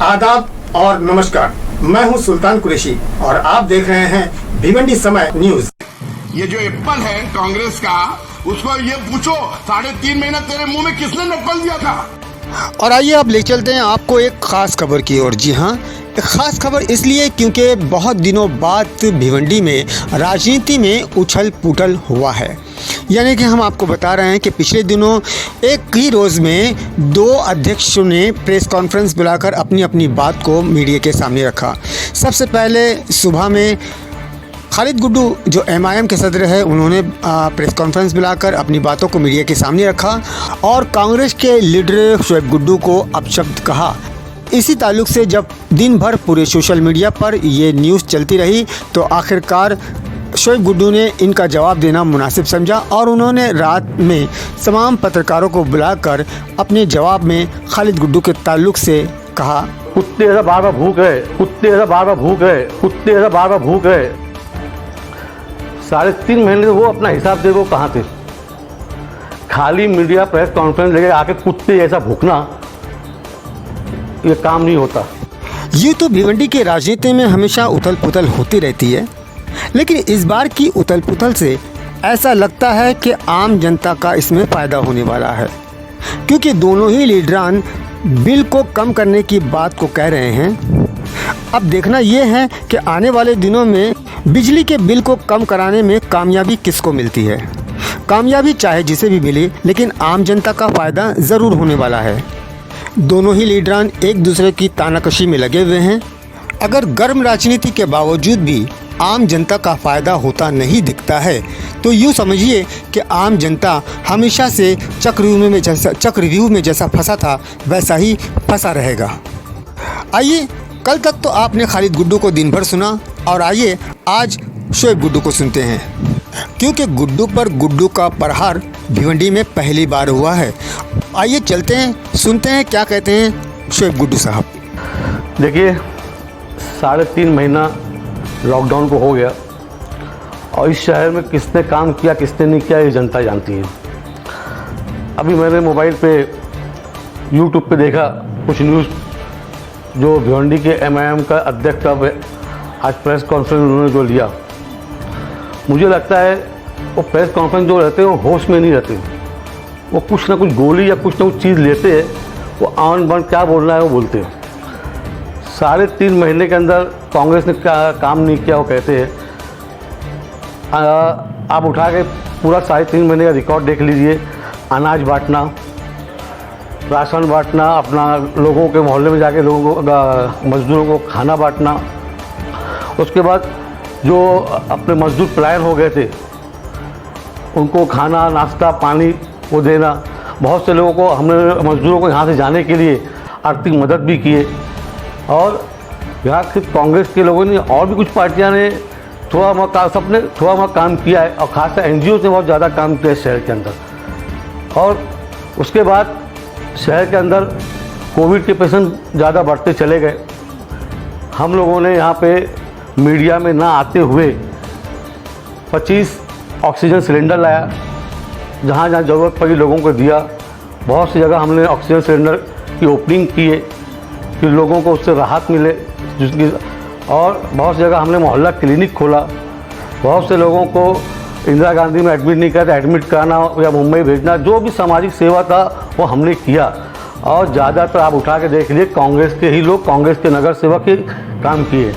आदाब और नमस्कार, मैं हूं सुल्तान कुरैशी और आप देख रहे हैं भिवंडी समय न्यूज। ये जो एप्पल है कांग्रेस का, उसको ये पूछो 3.5 महीना तेरे मुंह में किसने एप्पल दिया था। और आइए अब ले चलते हैं आपको एक खास खबर की ओर। जी हाँ, एक खास खबर इसलिए क्योंकि बहुत दिनों बाद भिवंडी में राजनीति में उछल पुछल हुआ है। यानी कि हम आपको बता रहे हैं कि पिछले दिनों एक ही रोज़ में 2 अध्यक्षों ने प्रेस कॉन्फ्रेंस बुलाकर अपनी अपनी बात को मीडिया के सामने रखा। सबसे पहले सुबह में खालिद गुड्डू जो MIM के सदर है, उन्होंने प्रेस कॉन्फ्रेंस बुलाकर अपनी बातों को मीडिया के सामने रखा और कांग्रेस के लीडर शोएब गुड्डू को अपशब्द कहा। इसी ताल्लुक से जब दिन भर पूरे सोशल मीडिया पर ये न्यूज़ चलती रही तो आखिरकार शोएब गुड्डू ने इनका जवाब देना मुनासिब समझा और उन्होंने रात में तमाम पत्रकारों को बुलाकर अपने जवाब में खालिद गुड्डू के ताल्लुक से कहा, कुत्ते ऐसा बार बार भूख रहे, कुत्ते ऐसा बार बार भूख रहे, कुत्ते ऐसा बार बार भूख रहे। 3.5 महीने वो अपना हिसाब दे, वो कहाँ थे। खाली मीडिया प्रेस कॉन्फ्रेंस लेके आके कुत्ते ऐसा भूखना, ये काम नहीं होता। यूँ तो भिवंडी के राजनीति में हमेशा उथल पुथल होती रहती है, लेकिन इस बार की उथल पुथल से ऐसा लगता है कि आम जनता का इसमें फ़ायदा होने वाला है, क्योंकि दोनों ही लीडरान बिल को कम करने की बात को कह रहे हैं। अब देखना यह है कि आने वाले दिनों में बिजली के बिल को कम कराने में कामयाबी किसको मिलती है। कामयाबी चाहे जिसे भी मिले, लेकिन आम जनता का फ़ायदा ज़रूर होने वाला है। दोनों ही लीडरान एक दूसरे की तानाकशी में लगे हुए हैं। अगर गर्म राजनीति के बावजूद भी आम जनता का फ़ायदा होता नहीं दिखता है तो यूँ समझिए कि आम जनता हमेशा से चक्रव्यूह में जैसा फंसा था वैसा ही फंसा रहेगा। आइए, कल तक तो आपने खालिद गुड्डू को दिन भर सुना और आइए आज शोएब गुड्डू को सुनते हैं, क्योंकि गुड्डू पर गुड्डू का प्रहार भिवंडी में पहली बार हुआ है। आइए चलते हैं, सुनते हैं क्या कहते हैं शोएब गुड्डू साहब। देखिए, 3.5 महीना लॉकडाउन को हो गया और इस शहर में किसने काम किया किसने नहीं किया ये जनता जानती है। अभी मैंने मोबाइल पे यूट्यूब पे देखा कुछ न्यूज़, जो भिवंडी के MIM का अध्यक्ष का आज प्रेस कॉन्फ्रेंस उन्होंने जो लिया, मुझे लगता है वो प्रेस कॉन्फ्रेंस जो रहते हैं वो होश में नहीं रहते, वो कुछ ना कुछ गोली या कुछ ना कुछ चीज़ लेते हैं, वो आन बन क्या बोलना है वो बोलते हैं। 3.5 महीने के अंदर कांग्रेस ने क्या काम नहीं किया वो कहते हैं। आप उठा के पूरा 3.5 महीने का रिकॉर्ड देख लीजिए। अनाज बांटना, राशन बांटना, अपना लोगों के मोहल्ले में जाके लोगों को, मज़दूरों को खाना बांटना। उसके बाद जो अपने मज़दूर पलायन हो गए थे उनको खाना, नाश्ता, पानी वो देना। बहुत से लोगों को हमने, मज़दूरों को यहाँ से जाने के लिए आर्थिक मदद भी किए। और यहाँ सिर्फ कांग्रेस के लोगों ने, और भी कुछ पार्टियाँ ने थोड़ा बहुत काम किया है और ख़ासकर NGO ने बहुत ज़्यादा काम किया है शहर के अंदर। और उसके बाद शहर के अंदर कोविड के पेशेंट ज़्यादा बढ़ते चले गए। हम लोगों ने यहाँ पे मीडिया में ना आते हुए 25 ऑक्सीजन सिलेंडर लाया, जहाँ जहाँ ज़रूरत पड़ी लोगों को दिया। बहुत सी जगह हमने ऑक्सीजन सिलेंडर की ओपनिंग किए कि लोगों को उससे राहत मिले, जिसकी, और बहुत सी जगह हमने मोहल्ला क्लिनिक खोला। बहुत से लोगों को इंदिरा गांधी में एडमिट नहीं करते, एडमिट कराना या मुंबई भेजना, जो भी सामाजिक सेवा था वो हमने किया। और ज़्यादातर आप उठा के देख लीजिए कांग्रेस के ही लोग, कांग्रेस के नगर सेवक ही काम किए।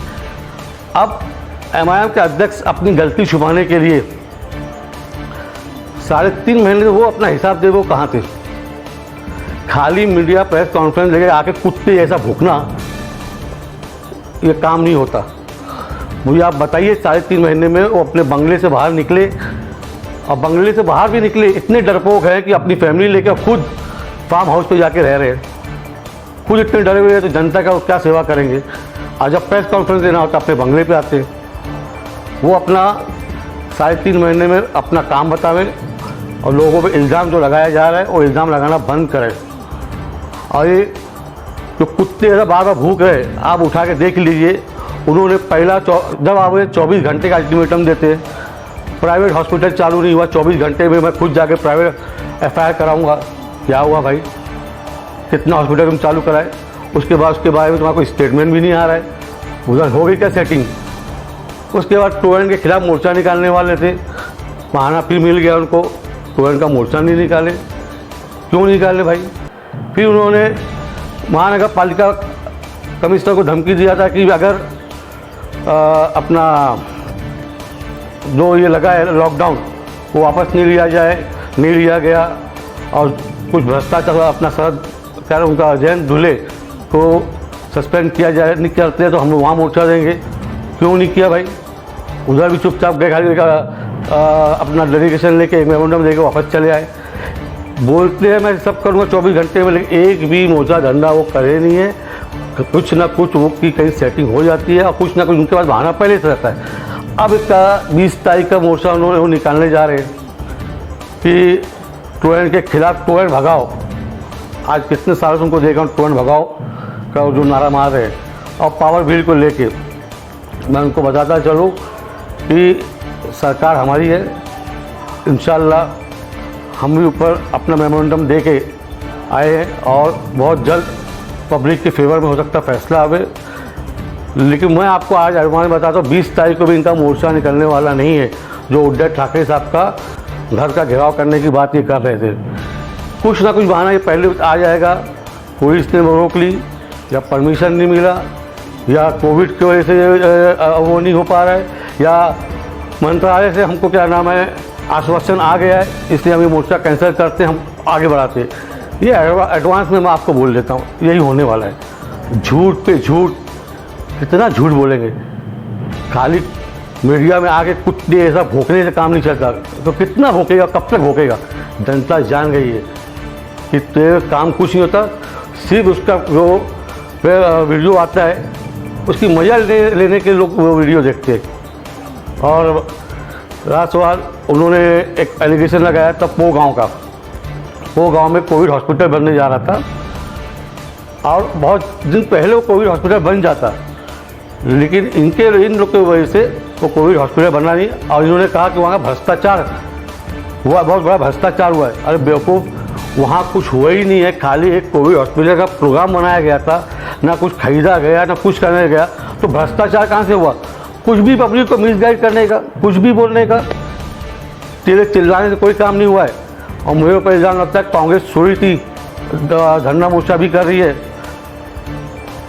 अब MIM के अध्यक्ष अपनी गलती छुपाने के लिए 3.5 महीने वो अपना हिसाब दे, वो कहाँ थे। खाली मीडिया प्रेस कॉन्फ्रेंस लेके आके कुत्ते ऐसा भूखना, ये काम नहीं होता। मुझे आप बताइए, 3.5 महीने में वो अपने बंगले से बाहर निकले, और बंगले से बाहर भी निकले इतने डरपोक हैं कि अपनी फैमिली लेकर खुद फार्म हाउस पे जाके रह रहे हैं। खुद इतने डरे हुए हैं तो जनता का क्या सेवा करेंगे। और जब प्रेस कॉन्फ्रेंस देना होता अपने बंगले पे आते। वो अपना 3.5 महीने में अपना काम बतावें और लोगों पे इल्ज़ाम जो लगाया जा रहा है वो इल्ज़ाम लगाना बंद करें। और ये जो कुत्ते ऐसा बार बार भूख रहे, आप उठा के देख लीजिए। उन्होंने पहला जब आप 24 घंटे का अल्टीमेटम देते, प्राइवेट हॉस्पिटल चालू नहीं हुआ, 24 घंटे में मैं खुद जाके प्राइवेट FIR कराऊंगा। क्या हुआ भाई, कितना हॉस्पिटल तुम चालू कराए? उसके बारे में तुम्हारा कोई स्टेटमेंट भी नहीं आ रहा है। उधर हो गई क्या सेटिंग? उसके बाद टोरेंट के खिलाफ मोर्चा निकालने वाले थे, बहाना फिर मिल गया उनको, टोरेंट का मोर्चा नहीं निकाले। क्यों निकाले भाई? फिर उन्होंने महानगर पालिका कमिश्नर को धमकी दिया था कि अगर अपना जो ये लगा है लॉकडाउन वो वापस नहीं लिया जाए, नहीं लिया गया और कुछ भ्रष्टाचार अपना शरद क्या उनका जयंत धुले को सस्पेंड किया जाए, नहीं करते तो हम वहाँ मोर्चा देंगे। क्यों नहीं किया भाई? उधर भी चुपचाप गए, खाली अपना डेलीगेशन लेके एक मेमोरेंडम लेके वापस चले आए। बोलते हैं मैं सब करूँगा 24 घंटे में, लेकिन एक भी मोर्चा धंधा वो करे नहीं है। कुछ ना कुछ वो की कहीं सेटिंग हो जाती है और कुछ ना कुछ उनके पास बहाना पहले से रहता है। अब इसका 20 तारीख का मोर्चा उन्होंने वो निकालने जा रहे हैं कि टोरेंट के खिलाफ टोरेंट भगाओ। आज कितने साल से उनको देखा टोरेंट भगाओ का जो नारा मार रहे हैं। और पावर बिल को लेके मैं उनको बताता चलूँ कि सरकार हमारी है, इंशाल्लाह हम भी ऊपर अपना मेमोरेंडम दे के आए हैं और बहुत जल्द पब्लिक के फेवर में हो सकता फैसला आवे। लेकिन मैं आपको आज अनुमान बताता हूँ 20 तारीख को भी इनका मोर्चा निकलने वाला नहीं है। जो उद्धव ठाकरे साहब का घर का घेराव करने की बात ये कर रहे थे, कुछ ना कुछ बहाना ये पहले आ जाएगा। पुलिस ने रोक ली या परमिशन नहीं मिला या कोविड की वजह से वो नहीं हो पा रहा है या मंत्रालय से हमको क्या नाम है आश्वासन आ गया है, इसलिए हम ये मोर्चा कैंसिल करते हैं, हम आगे बढ़ाते हैं। ये एडवांस में मैं आपको बोल देता हूँ यही होने वाला है। झूठ पे झूठ, कितना झूठ बोलेंगे? खाली मीडिया में आके कुत्ते ऐसा भोंकने से काम नहीं चलता, तो कितना भोंकेगा, कब तक भोंकेगा? जनता जान गई है कि तेरे काम कुछ नहीं होता, सिर्फ उसका जो वीडियो आता है उसकी मजा लेने के लोग वो वीडियो देखते हैं। और रहा सवाल, उन्होंने एक एलिगेशन लगाया था पो गांव में कोविड हॉस्पिटल बनने जा रहा था और बहुत दिन पहले वो कोविड हॉस्पिटल बन जाता, लेकिन इन लोग की वजह से वो कोविड हॉस्पिटल बना नहीं। और इन्होंने कहा कि वहाँ भ्रष्टाचार हुआ, बहुत बड़ा भ्रष्टाचार हुआ है। अरे बेवकूफ़, वहाँ कुछ हुआ ही नहीं है, खाली एक कोविड हॉस्पिटल का प्रोग्राम बनाया गया था, ना कुछ खरीदा गया ना कुछ करने गया, तो भ्रष्टाचार कहाँ से हुआ? कुछ भी पब्लिक को मिसगाइड करने का, कुछ भी बोलने का, तेरे चिल्लाने से कोई काम नहीं हुआ है। और मुझे पर इल्ज़ाम लगता है कांग्रेस छोड़ी थी, धरना मोर्चा भी कर रही है।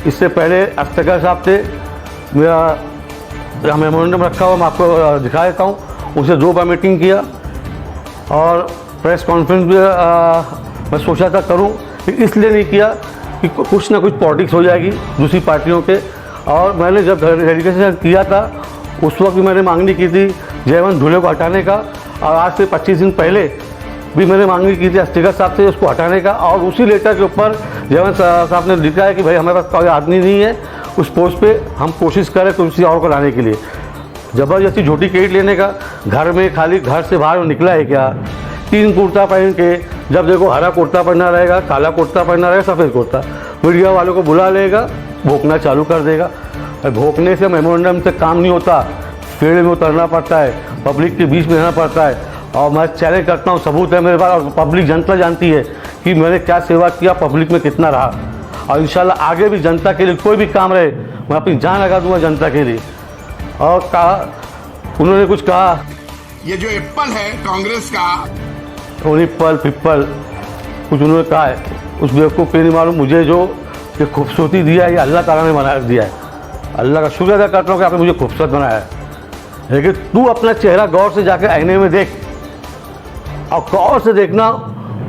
इससे पहले अस्टकर साहब थे, मेरा मेमोरेंडम रखा हुआ, मैं आपको दिखा देता हूँ। उनसे 2 बार मीटिंग किया और प्रेस कॉन्फ्रेंस भी मैं सोचा था करूँ, इसलिए नहीं किया कि कुछ ना कुछ पॉलिटिक्स हो जाएगी दूसरी पार्टियों के। और मैंने जब डेलीगेशन किया था उस वक्त भी मैंने मांगनी की थी जयवंत धुले को हटाने का, और आज से 25 दिन पहले भी मैंने मांगनी की थी अस्टिकर साहब से उसको हटाने का। और उसी लेटर के ऊपर जयवंत साहब ने लिखा है कि भाई हमारे पास कोई आदमी नहीं है उस पोस्ट पे, हम कोशिश करें तो किसी और को लाने के लिए। ज़बरदस्ती झूठी क्रेडिट लेने का, घर में खाली घर से बाहर निकला है क्या? 3 कुर्ता पहन के, जब देखो हरा कुर्ता पहना रहेगा, काला कुर्ता पहना रहेगा, सफ़ेद कुर्ता, मीडिया वालों को बुला लेगा, भोंकना चालू कर देगा। भोंकने से मेमोरेंडम से काम नहीं होता, फील्ड में उतरना पड़ता है, पब्लिक के बीच में रहना पड़ता है। और मैं चैलेंज करता हूँ, सबूत है मेरे पास, और पब्लिक जनता जानती है कि मैंने क्या सेवा किया, पब्लिक में कितना रहा। और इंशाल्लाह आगे भी जनता के लिए कोई भी काम रहे मैं अपनी जान लगा दूंगा जनता के लिए। और कहा, उन्होंने कुछ कहा, ये जो एप्पल है कांग्रेस का, एप्पल पिप्पल कुछ उन्होंने कहा है, उस बेवकूफ़ को नहीं मालूम। मुझे जो ये खूबसूरती दिया है ये अल्लाह ताला ने बना दिया है, अल्लाह का शुक्र अदा करता हूँ कि आपने मुझे खूबसूरत बनाया है। लेकिन तू अपना चेहरा गौर से जाकर आईने में देख, और गौर से देखना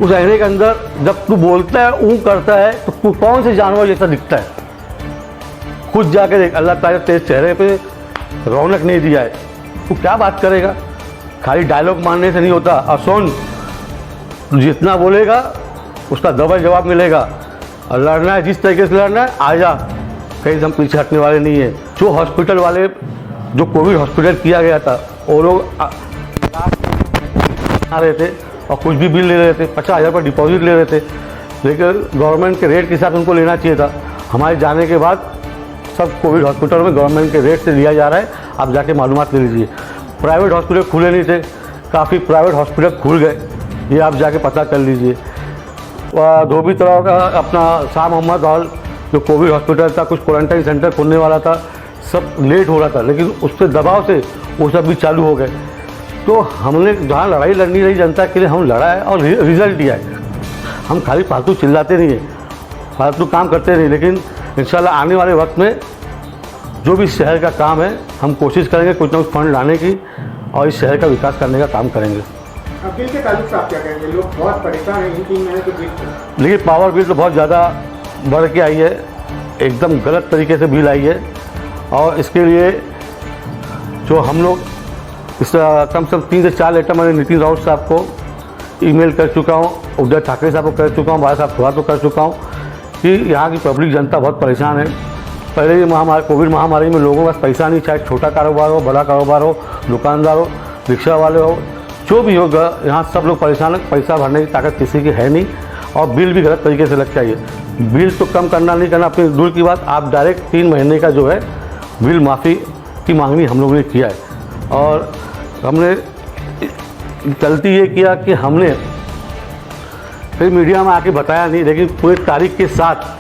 उस आईने के अंदर, जब तू बोलता है ऊँ करता है तो तू कौन से जानवर जैसा दिखता है? खुद जाके देख, अल्लाह ताला तेरे चेहरे पे रौनक नहीं दिया है, तू क्या बात करेगा? खाली डायलॉग मारने से नहीं होता। और सुन, जितना बोलेगा उसका डबल जवाब मिलेगा। और लड़ना है जिस तरीके से लड़ना है, आजा, कहीं से हम पीछे हटने वाले नहीं है। जो हॉस्पिटल वाले, जो कोविड हॉस्पिटल किया गया था, वो लोग आ रहे थे और कुछ भी बिल ले रहे थे, 50,000 रुपये डिपॉजिट ले रहे थे, लेकिन गवर्नमेंट के रेट के साथ उनको लेना चाहिए था। हमारे जाने के बाद सब कोविड हॉस्पिटल में गवर्नमेंट के रेट से लिया जा रहा है, आप जाके मालूमात ले लीजिए। प्राइवेट हॉस्पिटल खुले नहीं थे, काफ़ी प्राइवेट हॉस्पिटल खुल गए, ये आप जाके पता कर लीजिए। धोबी तलाव का अपना शाह मोहम्मद हॉल जो कोविड हॉस्पिटल था, कुछ क्वारंटाइन सेंटर खोलने वाला था, सब लेट हो रहा था, लेकिन उसके दबाव से वो सब भी चालू हो गए। तो हमने जहाँ लड़ाई लड़नी रही जनता के लिए, हम लड़ा है और रिजल्ट दिया है। हम खाली फालतू चिल्लाते नहीं हैं, फालतू काम करते नहीं, लेकिन इंशाल्लाह आने वाले वक्त में जो भी शहर का काम है हम कोशिश करेंगे कुछ ना कुछ फंड लाने की और इस शहर का विकास करने का काम करेंगे। बिल के ताल्लुक से आप क्या कहेंगे? लोग बहुत परेशान हैं इन 3 महीने के बिल से। लेकिन पावर बिल तो बहुत ज़्यादा बढ़ के आई है, एकदम गलत तरीके से बिल आई है और इसके लिए जो हम लोग इस कम से कम 3 से 4 लेटर मैंने नितिन राउत साहब को ईमेल कर चुका हूँ, उद्धव ठाकरे साहब को कर चुका हूँ, बाला साहब थोड़ा तो कर चुका हूँ कि यहाँ की पब्लिक जनता बहुत परेशान है। पहले ही महामारी, कोविड महामारी में लोगों के पास पैसा नहीं, चाहे छोटा कारोबार हो, बड़ा कारोबार हो, दुकानदार हो, रिक्शा वाले हो, जो भी होगा यहाँ सब लोग परेशान है। पैसा भरने की ताकत किसी की है नहीं और बिल भी गलत तरीके से लगता है। बिल तो कम करना नहीं करना अपनी दूर की बात, आप डायरेक्ट 3 महीने का जो है बिल माफ़ी की मांगनी हम लोगों ने किया है। और हमने गलती ये किया कि हमने फिर मीडिया में आके बताया नहीं, लेकिन पूरी तारीख के साथ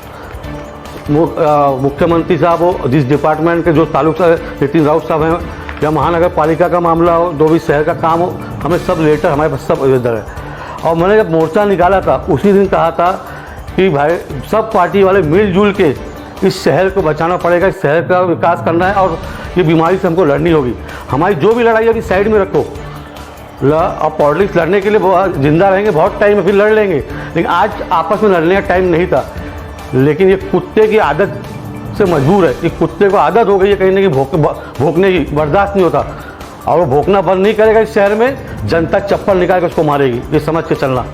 मुख्यमंत्री साहब हो, जिस डिपार्टमेंट के जो ताल्लुक से नितिन राउत साहब हैं, या महानगर पालिका का मामला हो, जो भी शहर का काम हो, हमें सब लेटर हमारे पास सब इधर है। और मैंने जब मोर्चा निकाला था उसी दिन कहा था कि भाई सब पार्टी वाले मिलजुल के इस शहर को बचाना पड़ेगा, इस शहर का विकास करना है और ये बीमारी से हमको लड़नी होगी। हमारी जो भी लड़ाई है साइड में रखो, और पॉलिटिक्स लड़ने के लिए जिंदा रहेंगे, बहुत टाइम है फिर लड़ लेंगे, लेकिन आज आपस में लड़ने का टाइम नहीं था। लेकिन ये कुत्ते की आदत से मजबूर है, कि कुत्ते को आदत हो गई है कहीं ना कहीं भौंकने की, बर्दाश्त नहीं होता और वो भौंकना बंद नहीं करेगा इस शहर में, जनता चप्पल निकाल के उसको मारेगी, ये समझ के चलना।